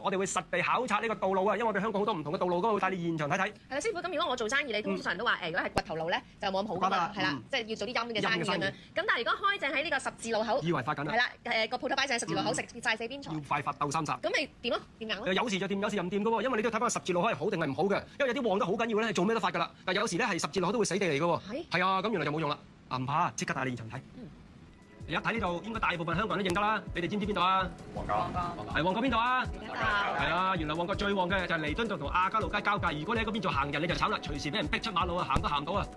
我哋會實地考察呢個道路啊，因為我哋香港好多唔同嘅道路，都會帶你現場睇睇。係啦，師傅，咁如果我做生意，你通常都話如果係掘頭路咧，就冇咁好㗎嘛，係啦，即係要做啲陰嘅生意咁樣。咁但係如果開正喺呢個十字路口，以為發緊啊！係啦，個鋪頭擺正喺十字路口，食晒死邊財。要快發鬥三殺。咁咪點咯？點硬咯？有時就掂，有時又唔掂㗎喎，因為你都睇翻個十字路口係好定係唔好嘅，因為有啲旺得好緊要咧，係做咩都發㗎啦。但有時咧係十字路口都會死地嚟㗎喎。係啊，咁原來就冇用啦。唔怕，即刻帶你現場睇。你一睇呢度，應該大部分香港人都認得啦。你哋知唔知邊度啊？旺角。係旺角邊度啊？係啊，原來旺角最旺嘅就係彌敦道同亞皆老街交界。如果你喺嗰邊做行人，你就慘啦，隨時俾人逼出馬路啊，行都行唔到啊！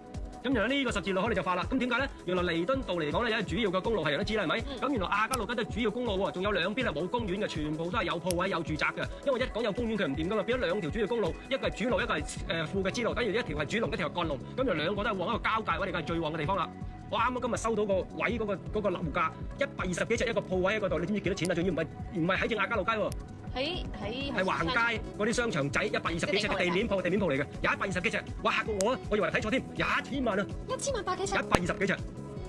咁原來呢個十字路口你就發啦。咁點解咧？原來彌敦道嚟講咧，有一個主要嘅公路係人都知啦，係咪？咁原來亞皆老街都係主要公路喎，仲有兩邊係冇公園嘅，全部都係有鋪位有住宅嘅。因為一講有公園佢唔掂噶嘛，變咗兩條主要公路，一個係主路，一個係副嘅支路，等於一條係主龍，一條係幹龍。咁就兩個都係旺一個交界位，嚟嘅係最旺嘅地方啦。我啱啱今日收到個位嗰個樓價120幾尺一個鋪位喺嗰度，你知唔知幾多錢啊？仲要唔係喺正亞皆老街喎？喺橫街嗰啲商場仔120幾尺嘅地面鋪嚟嘅，有120幾尺，哇嚇過我啊！我以為睇錯添，1000萬啊！1000萬百幾尺，120幾尺，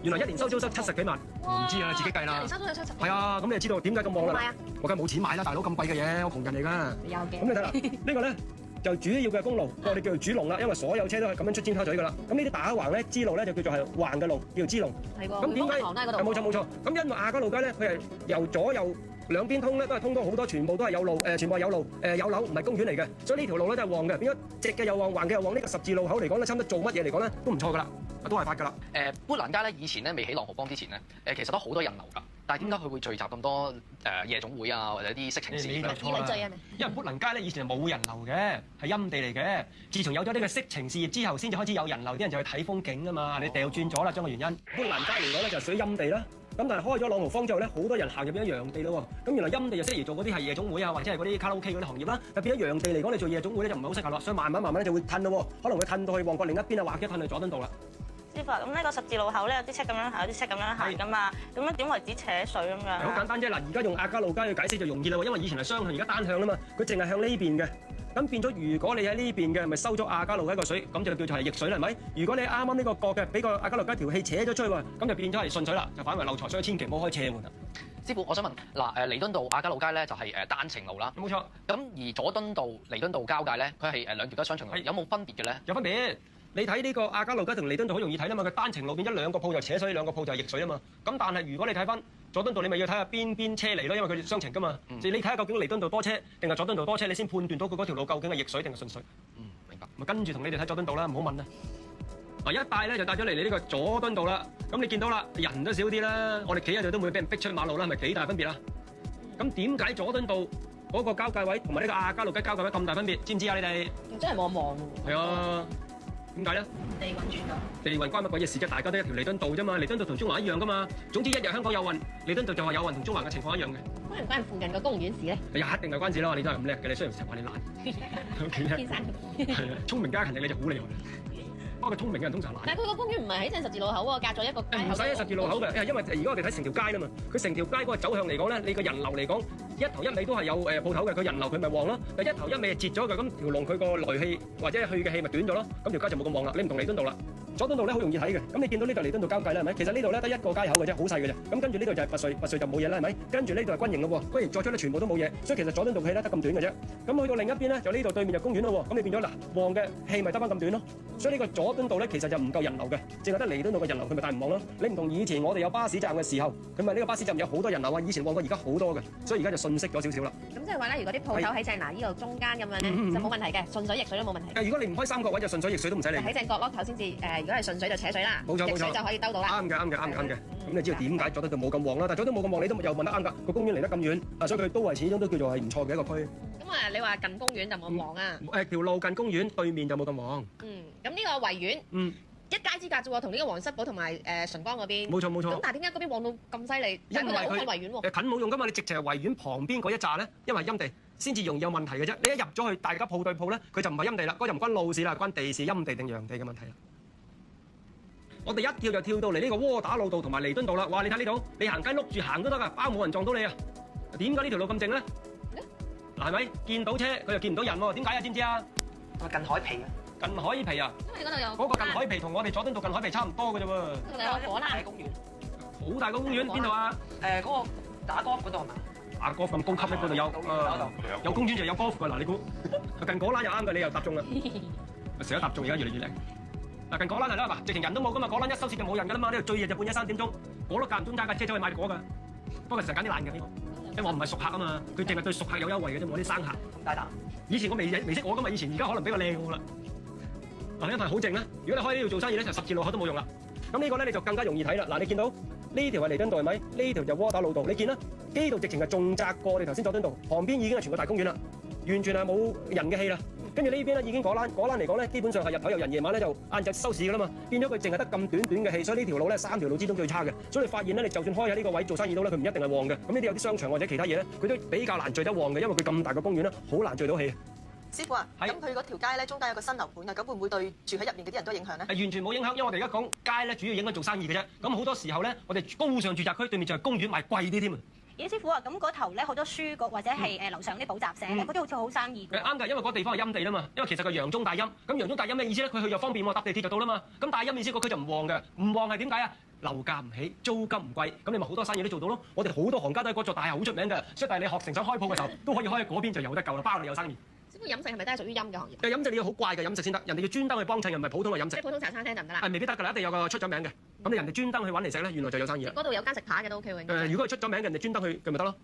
原來一年收70幾萬，唔知啊，自己計啦。一年收咗70。係啊，咁你就知道點解咁旺啦？我梗係冇錢買啦，大佬咁貴嘅嘢，我窮人嚟㗎。有嘅。咁你睇啦，呢個咧就主要嘅公路，我哋叫做主龍啦，因為所有車都係咁樣出尖沙咀㗎啦。咁呢啲打橫咧支路咧就叫做係橫嘅路，叫做支龍。係喎。咁點解？冇錯。咁因為亞皆老街咧，佢係由左右兩邊通咧，都係通到好多，全部都係有路，全部係有路，有樓，唔係公園嚟嘅。所以呢條路咧都係旺嘅，變咗直嘅又旺，橫嘅又旺。呢個十字路口嚟講咧，差唔多做乜嘢嚟講咧都唔錯㗎啦，都係發㗎啦。砵蘭街咧以前咧未起朗豪坊之前咧，其實都好多人流㗎。但係點解佢會聚集咁多夜總會啊，或者啲色情事業咧？以為罪啊？因為砵蘭街咧以前係冇人流嘅，係陰地嚟嘅。自從有咗呢個色情事業之後，先至開始有人流，啲人就去睇風景啊嘛。你掉轉咗啦，將個原因。砵蘭街嚟講咧就屬於陰地啦。咁但係開咗朗豪坊之後咧，好多人行入變咗陽地咯喎。咁原來陰地就適宜做嗰啲係夜總會啊，或者係嗰啲卡拉 OK 嗰啲行業啦。但變咗陽地嚟講，你做夜總會咧就唔係好適合咯。所以慢慢咧就會褪咯喎，可能會褪到去旺角另一邊啊，或者褪去佐敦道啦。師傅，咁呢個十字路口咧有啲車咁樣行，有啲車咁樣行噶嘛？咁樣點為止扯水咁樣？好簡單啫！嗱，而家用亞皆老街去解釋就容易啦喎，因為以前係雙向，而家單向啦嘛，佢淨係向呢邊嘅。咁變咗，如果你喺呢邊嘅，咪收咗亞皆老街個水，咁就叫做係逆水啦，係咪？如果你啱啱呢個角嘅，俾個亞皆老街條氣扯咗出去喎，咁就變咗係順水啦，就反為漏財，所以千祈唔好開斜門啊！師傅，我想問嗱，彌敦道亞皆老街咧就係單程路啦，冇錯。咁而佐敦道彌敦道交界咧，佢係兩條都係雙程路，有冇分別嘅咧？有分別。你睇呢個亞皆老街同彌敦道好容易睇啦嘛，佢單程路變咗兩個鋪就扯水，兩個鋪就係逆水啊嘛。咁但係如果你睇翻佐敦道，你咪要睇下邊車嚟咯，因為佢雙程噶嘛。你睇下究竟彌敦道多車定係佐敦道多車，你先判斷到佢嗰條路究竟係逆水定係順水。明白。咪跟住同你哋睇佐敦道啦，唔好問啦。嗱，一帶咧就帶咗嚟呢個佐敦道啦。咁你見到啦，人都少啲啦，我哋企喺度都會俾人逼出馬路啦，係咪幾大分別啊？咁點解佐敦道嗰個交界位同埋呢個亞皆老街交界位咁大分別？知唔知啊？你哋真係冇望喎。係啊。點解咧？地運轉啊！地運關乜鬼嘢事啫？大家都一條彌敦道啫嘛，彌敦道同中環一樣噶嘛。總之一日香港有運，彌敦道就話有運，同中環嘅情況一樣嘅。關唔關附近個公園事咧？係啊，一定係關事啦！你真係咁叻嘅，你雖然成日話你懶，天生係啊，聰明加勤力你就好厲害。不過聰明嘅人通常懶。但係佢個公園唔係喺正十字路口喎，隔咗一個街口。唔使喺十字路口嘅，因為而家我哋睇成條街啦嘛。佢成條街嗰個走向嚟講咧，你個人流嚟講，一頭一尾都係有鋪頭嘅。佢人流佢咪旺咯。但一頭一尾係截咗嘅，咁條龍佢個來氣或者去嘅氣咪短咗咯。咁條街就冇咁旺啦。你唔同彌敦道啦。佐敦道咧好容易睇嘅，咁你見到呢度彌敦道交界啦，係咪？其實呢度咧得一個街口嘅啫，好細嘅啫。咁跟住呢度就係拔萃就冇嘢啦，係咪？跟住呢度係軍營咯喎，軍營再出咧全部都冇嘢，所以其實佐敦道氣咧得咁短嘅啫。咁去到另一邊咧，就呢度對面就公園咯喎，咁你變咗嗱旺嘅氣咪得翻咁短咯。所以呢個佐敦道咧其實就唔夠人流嘅，淨係得彌敦道嘅人流佢咪大唔旺咯。你唔同以前我哋有巴士站嘅時候，佢咪呢個巴士站有好多人流啊，以前旺過而家好多嘅，所以而家就遜色咗少少啦。咁即係話咧，如果啲鋪頭喺正嗱呢度中間咁樣咧，就冇問題嘅，順水逆水都冇問題。如果你唔開三角位就順水逆水都唔使理。喺正角落頭先至如果係順水就扯水啦，冇錯逆水就可以兜到啦。啱嘅。咁你知道點解佐敦道冇咁旺啦？但係佐敦冇咁旺，你都又問得啱㗎。個公園離得咁遠，所以佢都係始終都叫做係唔錯嘅一個區。咁你話近公園就冇咁旺啊？條路近公園對面就冇咁旺。咁呢個維園，一街之隔啫喎，同呢個皇室堡同埋順邦嗰邊。冇錯。咁但係點解嗰邊旺到咁犀利？因為佢好近維園喎。近冇用㗎嘛，你直情係維園旁邊嗰一紮咧，因為陰地先至容易有問題嘅啫。你一入咗去，大家鋪對鋪咧，佢就唔係陰地啦，嗰就唔關路事啦，關地事，陰地定陽地嘅問題啦。我哋一跳就跳到嚟呢個窩打老道同埋彌敦道啦！哇，你睇呢度，你行街碌住行都得㗎，包冇人撞到你啊！點解呢條路咁靜咧？嗱，係咪見到車佢又見唔到人喎？點解啊？知唔知啊？近海皮啊！近海皮啊！因為嗰度有嗰個近海皮同我哋佐敦道近海皮差唔多嘅啫喎。嗰度有火啦。公園。好大個公園，邊度啊？嗰個打golf嗰度係嘛？打 golf 咁高級咧，嗰度有公園就有 golf 㗎嗱，你估近果欄又啱嘅，你又答中啦，成日答中，而家越嚟越靚。嗱近果欄係啦，嗱直情人都冇㗎嘛，果欄一收線就冇人㗎啦嘛，呢度最夜就半夜3點鐘，我都間唔中揸架車走去買果㗎，不過成日揀啲爛嘅呢個，因為我唔係熟客啊嘛，佢淨係對熟客有優惠嘅啫，我啲生客咁大膽。以前我未識我㗎嘛，以前而家可能比較靚我啦。嗱，因為好靜啦，如果你開呢度做生意咧，就十字路口都冇用啦。咁呢個咧你就更加容易睇啦。嗱，你見到呢條係彌敦道係咪？呢條就窩打老道。你見啦，呢度直情係仲窄過我哋頭先佐敦道，旁邊已經係全個大公園啦，完全係冇人嘅氣啦。跟住呢邊咧已經果欄嚟講咧，基本上係日頭有人，夜晚咧就晏晝收市㗎啦嘛。變咗佢淨係得咁短嘅氣，所以呢條路咧3條路之中最差嘅。所以你發現咧，你就算開喺呢個位做生意都咧，佢唔一定係旺嘅。咁呢啲有啲商場或者其他嘢咧，佢都比較難聚得旺嘅，因為佢咁大個公園咧，好難聚到氣。師傅啊，咁佢嗰條街咧中間有個新樓盤啊，咁會唔會對住喺入面嗰啲人都有影響咧？完全冇影響，因為我哋而家講街咧，主要影響做生意嘅啫。咁好多時候咧，我哋高尚住宅區對面就係公園，賣貴啲添啊。咦，師傅啊，咁嗰頭咧好多書局或者係樓上啲補習社咧，嗰啲好似好生意㗎。啱㗎，因為嗰地方係陰地啦嘛，因為其實個陽中大陰，咁陽中大陰咩意思咧？佢去又方便喎，搭地鐵就到啦嘛。咁大陰意思個區就唔旺嘅，唔旺係點解啊？樓價唔起，租金唔貴，咁你咪好多生意都做到咯。我哋好多行家都喺嗰座大廈好出名嘅，所以但係你學成想開鋪嘅時候，都可以開喺嗰邊就有得救啦，包你有生意。師傅飲食係咪都係屬於陰嘅行業？飲食你要好怪嘅飲食先得，人哋要專登去幫襯，又唔係普通嘅飲食。即係普通茶餐廳得唔得啦？未必得㗎啦，一定有個出咗名嘅。咁你人哋專登去揾嚟食咧，原來就有生意啦。嗰度有間食扒嘅都 OK 喎。如果佢出咗名嘅，人哋專登去，佢咪得咯。